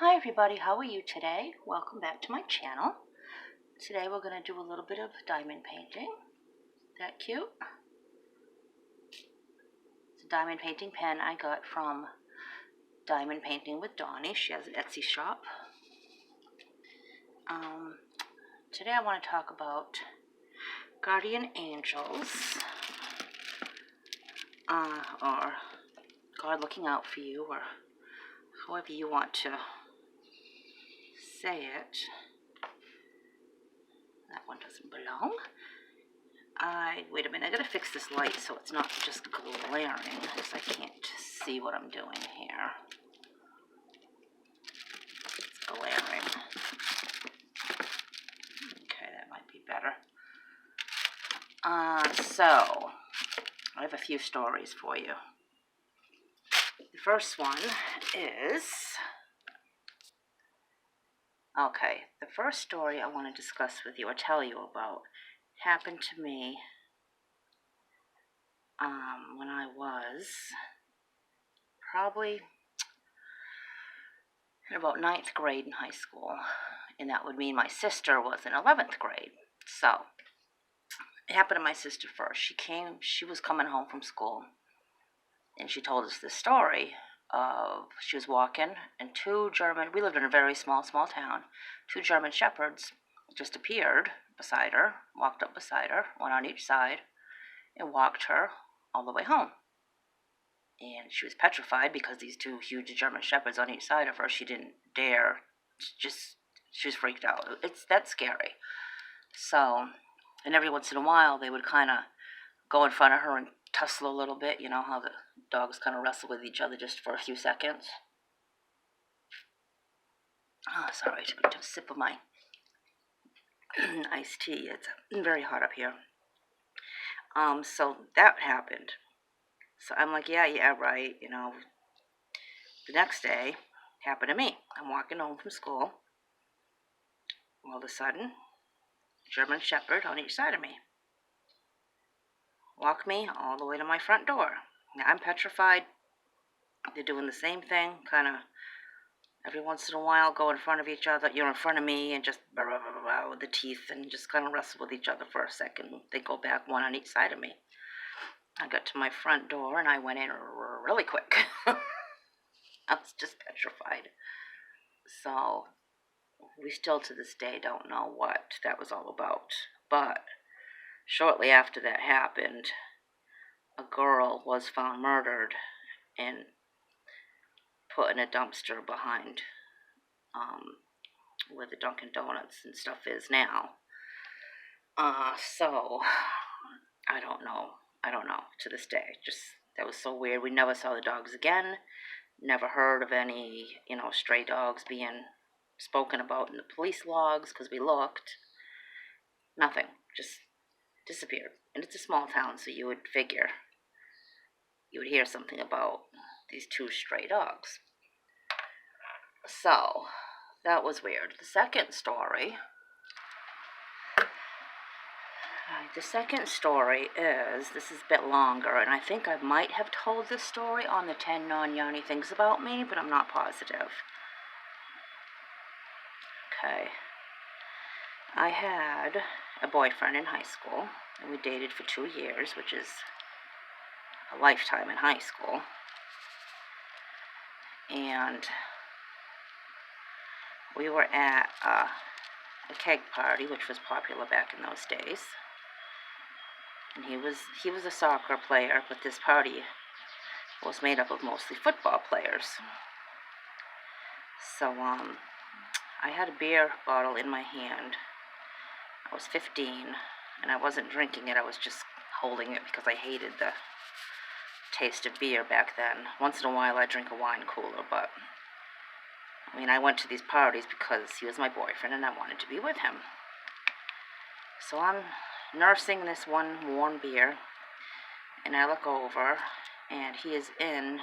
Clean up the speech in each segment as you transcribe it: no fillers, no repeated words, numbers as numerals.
Hi everybody, how are you today? Welcome back to my channel. Today we're going to do a little bit of diamond painting. That cute? It's a diamond painting pen I got from Diamond Painting with Donnie. She has an Etsy shop. Today I want to talk about guardian angels, or God looking out for you, or however you want to say it. That one doesn't belong. Wait a minute, I gotta fix this light so it's not just glaring, because I can't see what I'm doing here. It's glaring. Okay, that might be better. So, I have a few stories for you. The first one is, the first story I want to discuss with you or tell you about happened to me when I was probably in about 9th grade in high school, and that would mean my sister was in 11th grade. So it happened to my sister first. She was coming home from school, and she told us this story of, she was walking, and we lived in a very small town, 2 German shepherds just appeared beside her, walked up beside her, one on each side, and walked her all the way home. And she was petrified because these 2 huge German shepherds on each side of her, she didn't dare, she was freaked out. That's scary. So, and every once in a while, they would kind of go in front of her and tussle a little bit. You know how the dogs kind of wrestle with each other just for a few seconds. Oh, sorry, I took a sip of my iced tea. It's very hot up here. So that happened. So I'm like, yeah, right. You know, the next day happened to me. I'm walking home from school. All of a sudden, German Shepherd on each side of me. Walk me all the way to my front door. Now I'm petrified. They're doing the same thing, kind of every once in a while go in front of each other, in front of me, and just blah, blah, blah, blah, with the teeth, and just kind of wrestle with each other for a second. They go back, one on each side of me. I got to my front door, and I went in really quick. I was just petrified. So, we still to this day don't know what that was all about. But shortly after that happened, a girl was found murdered and put in a dumpster behind where the Dunkin' Donuts and stuff is now. So, I don't know to this day. Just, that was so weird. We never saw the dogs again. Never heard of any, stray dogs being spoken about in the police logs, because we looked. Nothing. Just disappeared. And it's a small town, so you would figure you would hear something about these 2 stray dogs. So, that was weird. The second story is, this is a bit longer, and I think I might have told this story on the 10 non-Yanni things about me, but I'm not positive. Okay. I had a boyfriend in high school, and we dated for 2 years, which is a lifetime in high school. And we were at a keg party, which was popular back in those days. And he was a soccer player, but this party was made up of mostly football players. So, I had a beer bottle in my hand. I was 15, and I wasn't drinking it. I was just holding it because I hated the taste of beer back then. Once in a while, I drink a wine cooler, but I went to these parties because he was my boyfriend, and I wanted to be with him. So I'm nursing this one warm beer, and I look over, and he is in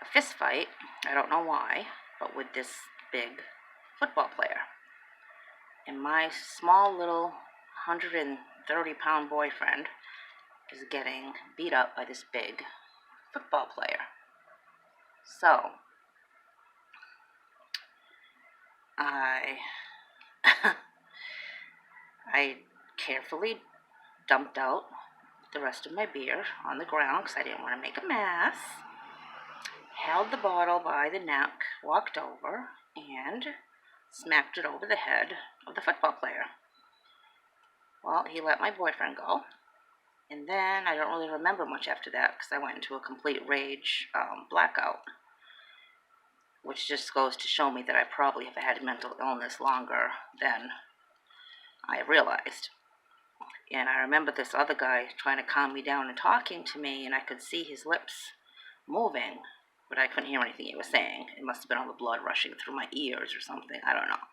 a fist fight, I don't know why, but with this big football player. And my small little 130-pound boyfriend is getting beat up by this big football player. So, I I carefully dumped out the rest of my beer on the ground because I didn't want to make a mess. Held the bottle by the neck, walked over, and smacked it over the head of the football player. Well, he let my boyfriend go. And then I don't really remember much after that because I went into a complete rage blackout, which just goes to show me that I probably have had mental illness longer than I realized. And I remember this other guy trying to calm me down and talking to me, and I could see his lips moving, but I couldn't hear anything he was saying. It must have been all the blood rushing through my ears or something. I don't know.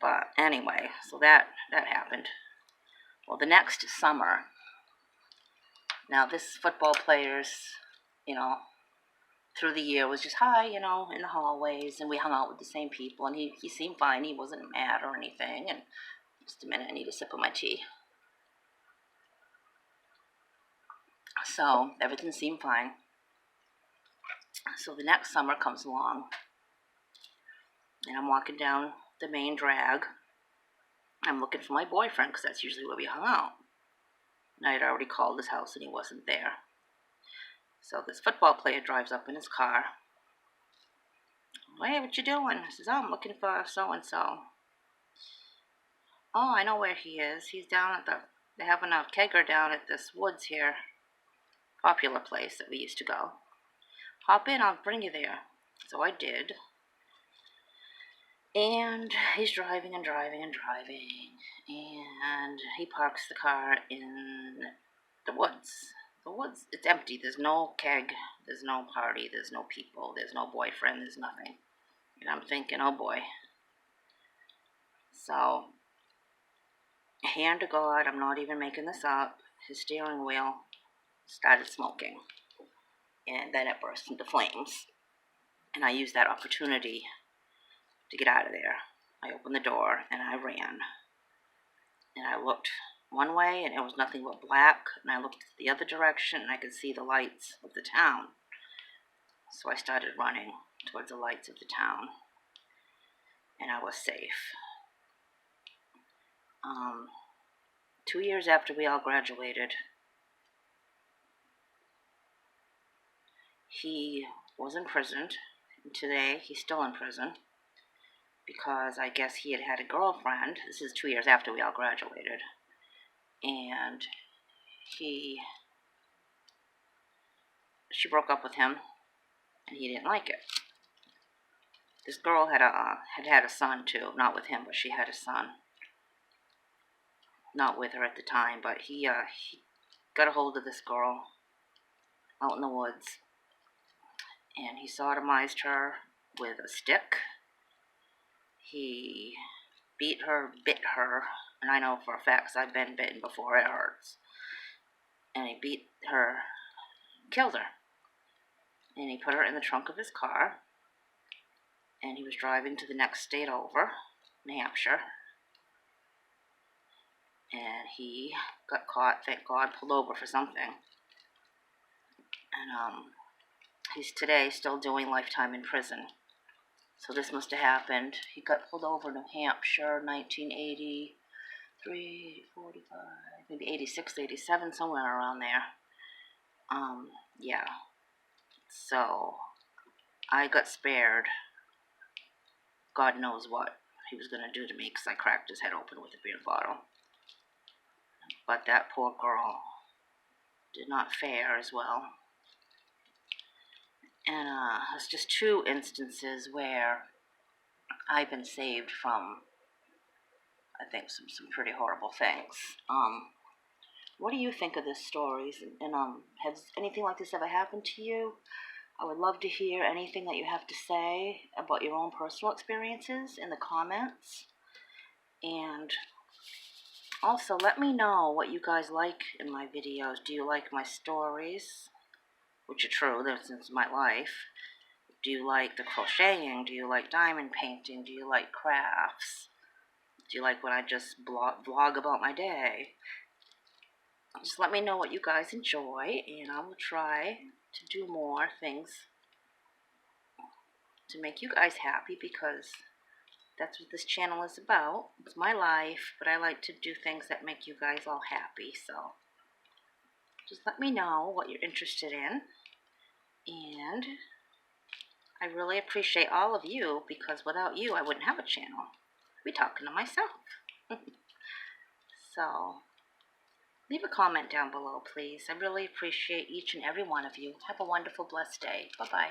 But anyway, so that happened. Well, the next summer, now this football player's, through the year was just hi, in the hallways, and we hung out with the same people, and he seemed fine. He wasn't mad or anything. And just a minute, I need a sip of my tea. So everything seemed fine. So the next summer comes along, and I'm walking down the main drag. I'm looking for my boyfriend because that's usually where we hung out. And I had already called his house and he wasn't there. So this football player drives up in his car. Hey, what you doing? I says, I'm looking for so-and-so. Oh, I know where he is. He's down at they're having a kegger down at this woods here. Popular place that we used to go. Hop in, I'll bring you there. So I did. And he's driving and driving and driving. And he parks the car in the woods. The woods, it's empty. There's no keg. There's no party. There's no people. There's no boyfriend. There's nothing. And I'm thinking, oh boy. So, hand to God, I'm not even making this up. His steering wheel started smoking. And then it burst into flames. And I used that opportunity to get out of there. I opened the door and I ran. And I looked one way and it was nothing but black. And I looked the other direction and I could see the lights of the town. So I started running towards the lights of the town. And I was safe. 2 years after we all graduated, he was imprisoned. And today he's still in prison because I guess he had had a girlfriend. This is 2 years after we all graduated. And she broke up with him and he didn't like it. This girl had had a son too, not with him, but she had a son. Not with her at the time, but he got a hold of this girl out in the woods, and he sodomized her with a stick. He beat her, bit her, and I know for a fact 'cause I've been bitten before, it hurts. And he beat her, killed her, and he put her in the trunk of his car, and he was driving to the next state over, New Hampshire. And he got caught, thank God, pulled over for something. And he's today still doing lifetime in prison. So this must have happened. He got pulled over in New Hampshire, 1983, 45, maybe 86, 87, somewhere around there. Yeah. So I got spared. God knows what he was going to do to me because I cracked his head open with a beer bottle. But that poor girl did not fare as well. And it's just 2 instances where I've been saved from, I think, some pretty horrible things. What do you think of these stories? And has anything like this ever happened to you? I would love to hear anything that you have to say about your own personal experiences in the comments. And also, let me know what you guys like in my videos. Do you like my stories, which are true, this is my life? Do you like the crocheting? Do you like diamond painting? Do you like crafts? Do you like when I just vlog about my day? Just let me know what you guys enjoy, and I will try to do more things to make you guys happy, because That's what this channel is about. It's my life, but I like to do things that make you guys all happy. So just let me know what you're interested in. And I really appreciate all of you, because without you, I wouldn't have a channel. I'd be talking to myself. So leave a comment down below, please. I really appreciate each and every one of you. Have a wonderful, blessed day. Bye-bye.